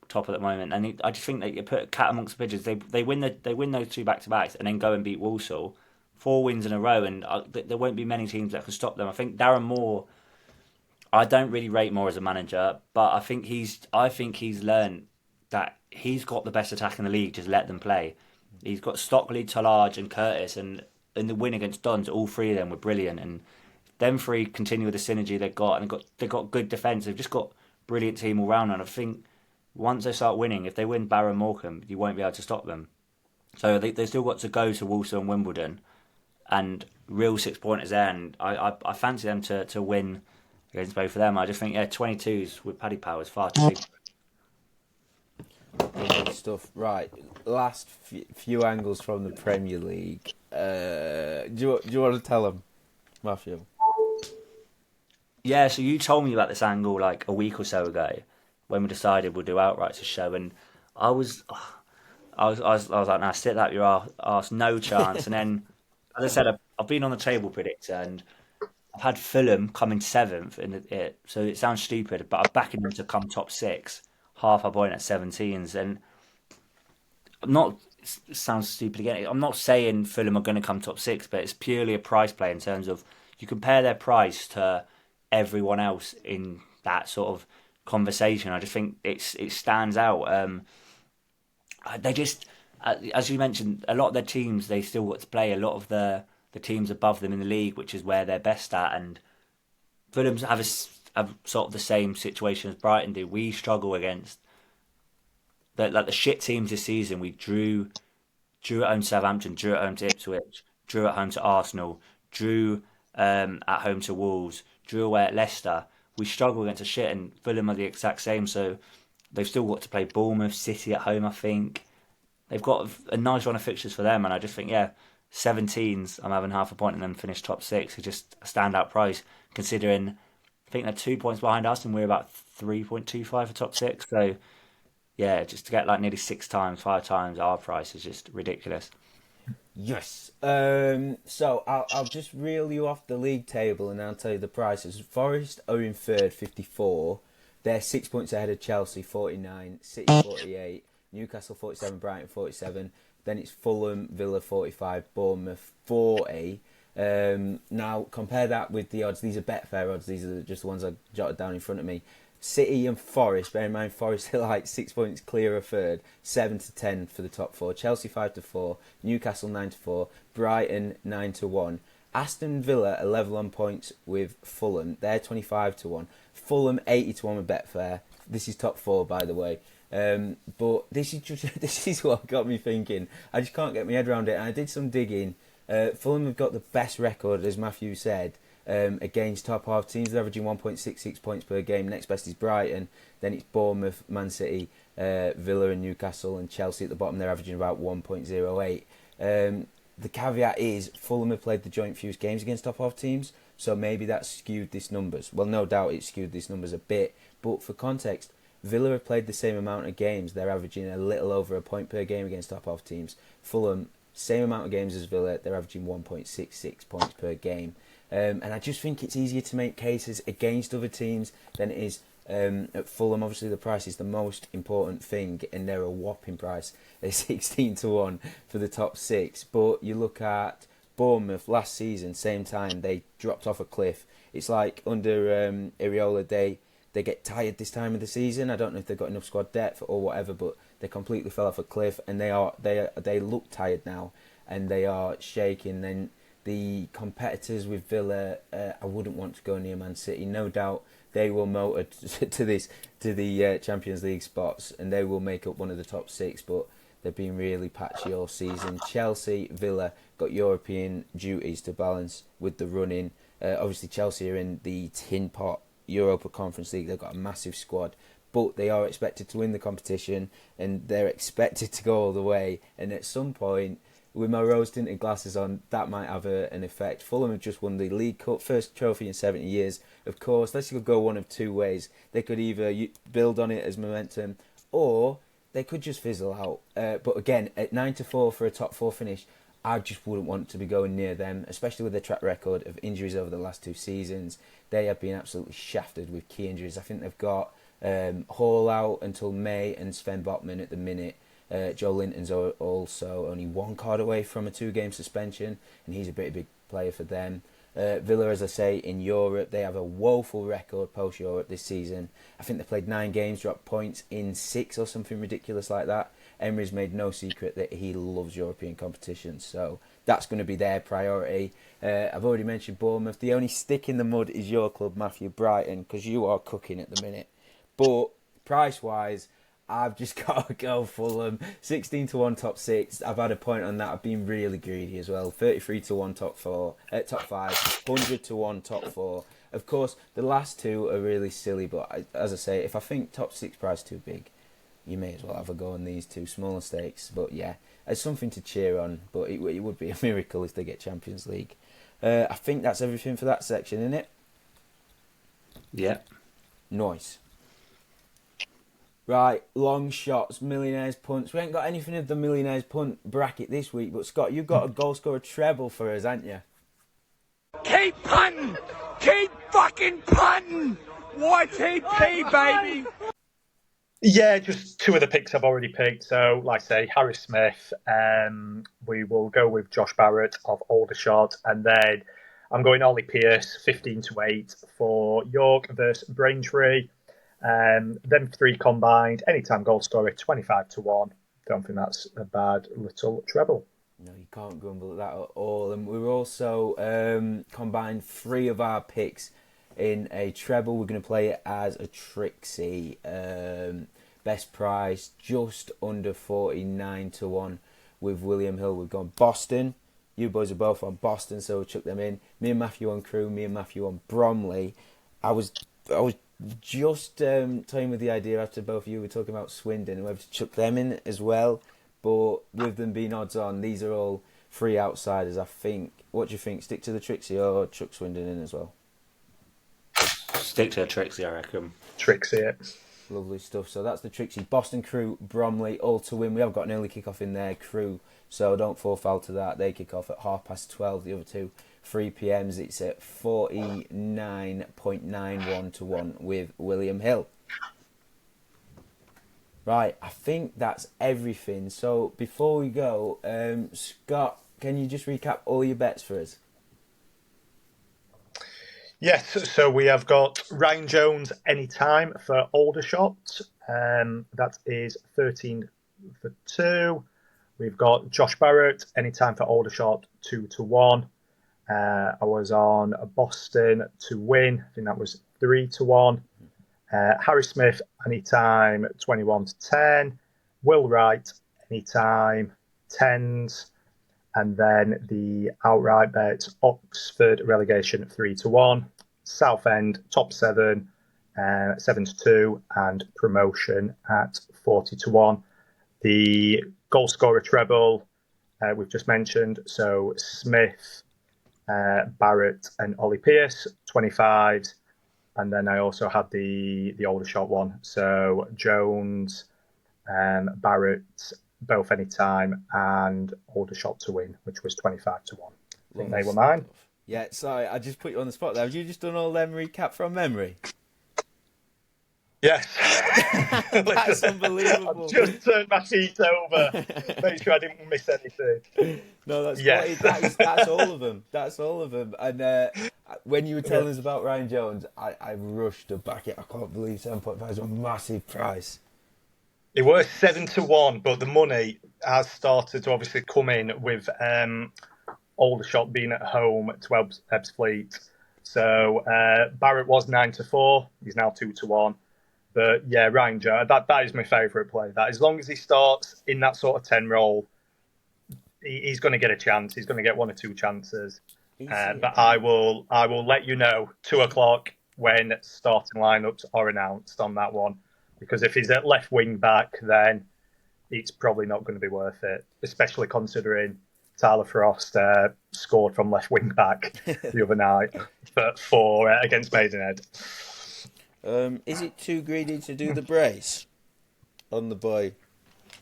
top at the moment. And I just think that you put a cat amongst the pigeons. They win those 2 back-to-backs, and then go and beat Walsall, 4 wins in a row, and there won't be many teams that can stop them. I think Darren Moore, I don't really rate Moore as a manager, but I think he's learned that he's got the best attack in the league. Just let them play. He's got Stockley, Tallage, and Curtis, and in the win against Dons, all 3 of them were brilliant. And them 3 continue with the synergy they've got, and they've got good defence. They've just got brilliant team all round. And I think once they start winning, if they win Barrow and Morecambe, you won't be able to stop them. So they still got to go to Walsall and Wimbledon, and real 6-pointers there. And I fancy them to win against both of them. I just think 22s with Paddy Power is far too big. Good stuff. Right, last few angles from the Premier League. Do you want to tell them, Matthew? Yeah, so you told me about this angle like a week or so ago when we decided we'll do outrights a show, and I was like, nah, sit that your arse, no chance. And then, as I said, I've been on the table predictor, and I've had Fulham coming 7th so it sounds stupid, but I'm backing them to come top 6, half a point at 17s, and it sounds stupid again. I'm not saying Fulham are going to come top 6, but it's purely a price play in terms of you compare their price to everyone else in that sort of conversation. I just think it stands out. They just, as you mentioned, a lot of their teams, they still got to play a lot of the teams above them in the league, which is where they're best at. And Fulham have sort of the same situation as Brighton do. We struggle against the shit teams this season. We drew at home to Southampton, drew at home to Ipswich, drew at home to Arsenal, drew at home to Wolves, drew away at Leicester. We struggle against the shit, and Fulham are the exact same. So they've still got to play Bournemouth, City at home, I think. They've got a nice run of fixtures for them, and I just think, 17s, I'm having half a point and then finish top 6 is just a standout price, considering I think they're 2 points behind us and we're about 3.25 for top 6. So, just to get like nearly 5 times our price is just ridiculous. Yes. So I'll just reel you off the league table and I'll tell you the prices. Forest are in third, 54. They're 6 points ahead of Chelsea, 49. City, 48. Newcastle 47, Brighton 47. Then it's Fulham, Villa 45, Bournemouth 40. Now, compare that with the odds. These are Betfair odds. These are just the ones I jotted down in front of me. City and Forest, bear in mind Forest are like 6 points clear of third, 7-10 for the top four. Chelsea 5-4, Newcastle 9-4, Brighton 9-1. Aston Villa are level on points with Fulham. They're 25-1. Fulham 80-1 with Betfair. This is top four, by the way. But this is what got me thinking. I just can't get my head around it. And I did some digging. Fulham have got the best record, as Matthew said, against top half teams. They're averaging 1.66 points per game. Next best is Brighton. Then it's Bournemouth, Man City, Villa and Newcastle, and Chelsea at the bottom. They're averaging about 1.08. The caveat is Fulham have played the joint few games against top half teams, so maybe that's skewed these numbers. Well, no doubt it skewed these numbers a bit. But for context, Villa have played the same amount of games. They're averaging a little over a point per game against top half teams. Fulham, same amount of games as Villa. They're averaging 1.66 points per game. And I just think it's easier to make cases against other teams than it is at Fulham. Obviously, the price is the most important thing, and they're a whopping price. They're 16-1 for the top six. But you look at Bournemouth last season, same time, they dropped off a cliff. It's like under Iraola, they get tired this time of the season. I don't know if they've got enough squad depth or whatever, but they completely fell off a cliff, and they look tired now, and they are shaking. Then the competitors with Villa, I wouldn't want to go near Man City. No doubt they will motor to the Champions League spots, and they will make up one of the top six, but they've been really patchy all season. Chelsea, Villa got European duties to balance with the running. Obviously, Chelsea are in the tin pot Europa Conference League. They've got a massive squad, but they are expected to win the competition, and they're expected to go all the way. And at some point, with my rose-tinted glasses on, that might have an effect. Fulham have just won the League Cup, first trophy in 70 years. Of course, this could go one of two ways. They could either build on it as momentum, or they could just fizzle out. But again, at 9-4 for a top four finish, I just wouldn't want to be going near them, especially with their track record of injuries over the last two seasons. They have been absolutely shafted with key injuries. I think they've got Hall out until May and Sven Botman at the minute. Joe Linton's also only one card away from a 2-game suspension, and he's a pretty big player for them. Villa, as I say, in Europe, they have a woeful record post-Europe this season. I think they played 9 games, dropped points in 6 or something ridiculous like that. Emery's made no secret that he loves European competitions, so that's going to be their priority. I've already mentioned Bournemouth. The only stick in the mud is your club, Matthew, Brighton, because you are cooking at the minute. But price-wise, I've just got to go Fulham. 16-1 top 6. I've had a point on that. I've been really greedy as well. 33-1 top 5. 100-1 top 4. Of course, the last two are really silly, but as I say, if I think top 6 price too big, you may as well have a go on these two smaller stakes. But yeah, it's something to cheer on, but it would be a miracle if they get Champions League. I think that's everything for that section, isn't it? Yeah. Nice. Right, long shots, millionaires punts. We ain't got anything of the millionaires punt bracket this week, but Scott, you've got a goal scorer treble for us, haven't you? Keep punting! Keep fucking punting! YTP, baby! Yeah, just 2 of the picks I've already picked. So, like I say, Harry Smith. We will go with Josh Barrett of Aldershot, and then I'm going Ollie Pearce, 15-8 for York versus Braintree. Them 3 combined, anytime goal scorer, 25-1. Don't think that's a bad little treble. No, you can't grumble at that at all. And we've also combined 3 of our picks in a treble. We're going to play it as a Trixie. Best price, just under 49-1 with William Hill. We've gone Boston. You boys are both on Boston, so we chuck them in. Me and Matthew on Crewe, me and Matthew on Bromley. I was just toying with the idea after both of you were talking about Swindon, whether to chuck them in as well. But with them being odds on, these are all 3 outsiders, I think. What do you think? Stick to the Trixie or chuck Swindon in as well? Stick to Trixie, I reckon. Trixie it. Lovely stuff. So that's the Trixie. Boston, Crewe, Bromley, all to win. We have got an early kick-off in there, Crewe, so don't fall foul to that. They kick off at 12:30. The other 2, 3 p.m s. It's at 49.91-1 with William Hill. Right, I think that's everything. So before we go, Scott, can you just recap all your bets for us? Yes, so we have got Ryan Jones anytime for Aldershot. That is 13 for 2. We've got Josh Barrett anytime for Aldershot 2-1. I was on Boston to win. I think that was 3-1. Harry Smith anytime 21-10. Will Wright anytime 10s. And then the outright bet, Oxford relegation 3-1, Southend top 7, 7-2, and promotion at 40-1. The goal scorer treble we've just mentioned. So Smith, Barrett, and Ollie Pearce 25s, and then I also had the Aldershot one. So Jones, Barrett, both anytime, and Aldershot to win, which was 25-1. I think they were mine. Yeah, sorry, I just put you on the spot there. Have you just done all them recap from memory? Yes. That's unbelievable. I've just turned my sheet over. Make sure I didn't miss anything. No, that's yes. That's all of them. That's all of them. And when you were telling us about Ryan Jones, I rushed to back it. I can't believe 7.5 is a massive price. It was 7-1, but the money has started to obviously come in with Aldershot being at home to Ebbsfleet. So Barrett was 9-4. He's now 2-1. But yeah, Ryan Jones, that is my favourite play. That as long as he starts in that sort of 10 role, he's going to get a chance. He's going to get 1 or 2 chances. But I will let you know 2:00 when starting lineups are announced on that one. Because if he's at left wing back, then it's probably not going to be worth it, especially considering Tyler Frost scored from left wing back the other night for against Maidenhead. Is it too greedy to do the brace on the boy?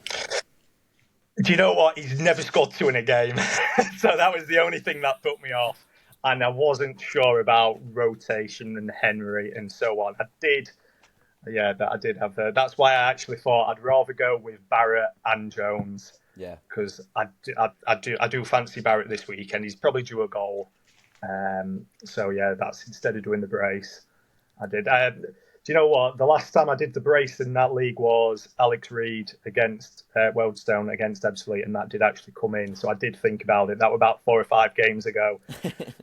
Do you know what? He's never scored 2 in a game. So that was the only thing that put me off. And I wasn't sure about rotation and Henry and so on. I did have that. That's why I actually thought I'd rather go with Barrett and Jones. Yeah. Because I do fancy Barrett this week, and he's probably due a goal. So yeah, that's instead of doing the brace, I did. Do you know what? The last time I did the brace in that league was Alex Reid against Wealdstone against Ebbsfleet, and that did actually come in. So I did think about it. That was about 4 or 5 games ago.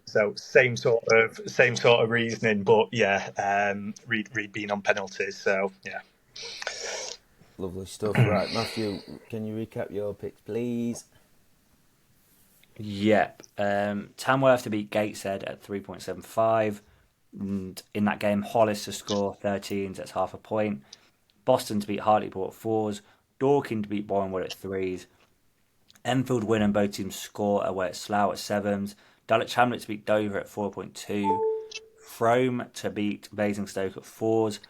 So same sort of reasoning, but yeah, Reid being on penalties. So yeah, lovely stuff. Right, Matthew, can you recap your picks, please? Yep. Tamworth to beat Gateshead at 3.75. And in that game, Hollis to score 13s, that's half a point. Boston to beat Hartlepool at 4s. Dorking to beat Boreham at 3s. Enfield win and both teams score away at Slough at 7s. Dulwich Hamlet to beat Dover at 4.2. Frome to beat Basingstoke at 4s.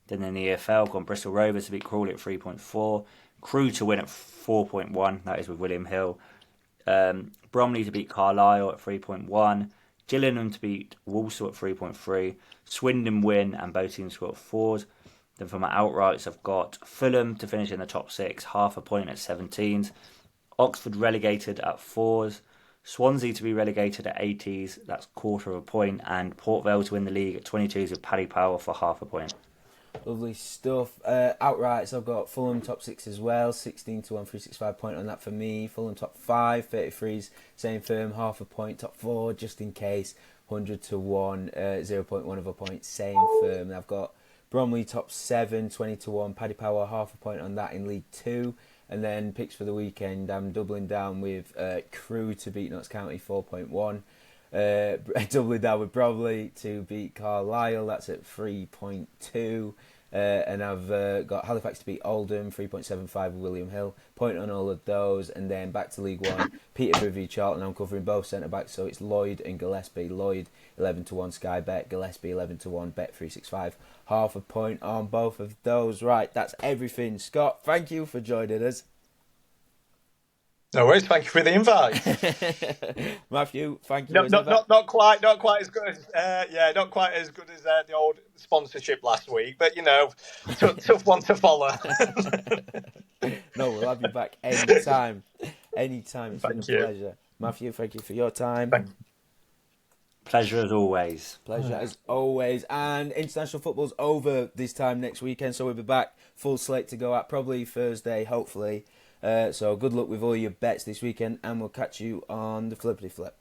Then in the EFL, gone Bristol Rovers to beat Crawley at 3.4. Crewe to win at 4.1, that is with William Hill. Bromley to beat Carlisle at 3.1. Gillingham to beat Walsall at 3.3. Swindon win and both teams score at 4s. Then for my outrights, I've got Fulham to finish in the top 6, half a point at 17s. Oxford relegated at 4s. Swansea to be relegated at 80s, that's quarter of a point. And Port Vale to win the league at 22s with Paddy Power for half a point. Lovely stuff. Outrights, I've got Fulham top 6 as well, 16-1, 365 point on that for me. Fulham top 5, 33s, same firm, half a point. Top 4, just in case, 100-1, 0.1 of a point, same firm. And I've got Bromley top 7, 20-1, Paddy Power, half a point on that in League 2. And then picks for the weekend, I'm doubling down with Crewe to beat Notts County, 4.1. Doubling down with Bromley to beat Carlisle, that's at 3.2. And I've got Halifax to beat Oldham, 3.75 with William Hill. Point on all of those, and then back to League 1. Peterborough v Charlton, I'm covering both centre-backs, so it's Lloyd and Gillespie. Lloyd, 11-1 Sky Bet, Gillespie, 11-1 Bet 365. Half a point on both of those. Right, that's everything. Scott, thank you for joining us. No worries. Thank you for the invite. Matthew, thank you. Not quite as good as not quite as good as the old sponsorship last week, but tough one to follow. No, we'll have you back anytime. Anytime. It's been a pleasure. Matthew, thank you for your time. Pleasure as always. Pleasure as always. And international football's over this time next weekend, so we'll be back full slate to go at probably Thursday, hopefully. So good luck with all your bets this weekend, and we'll catch you on the Flippity Flip.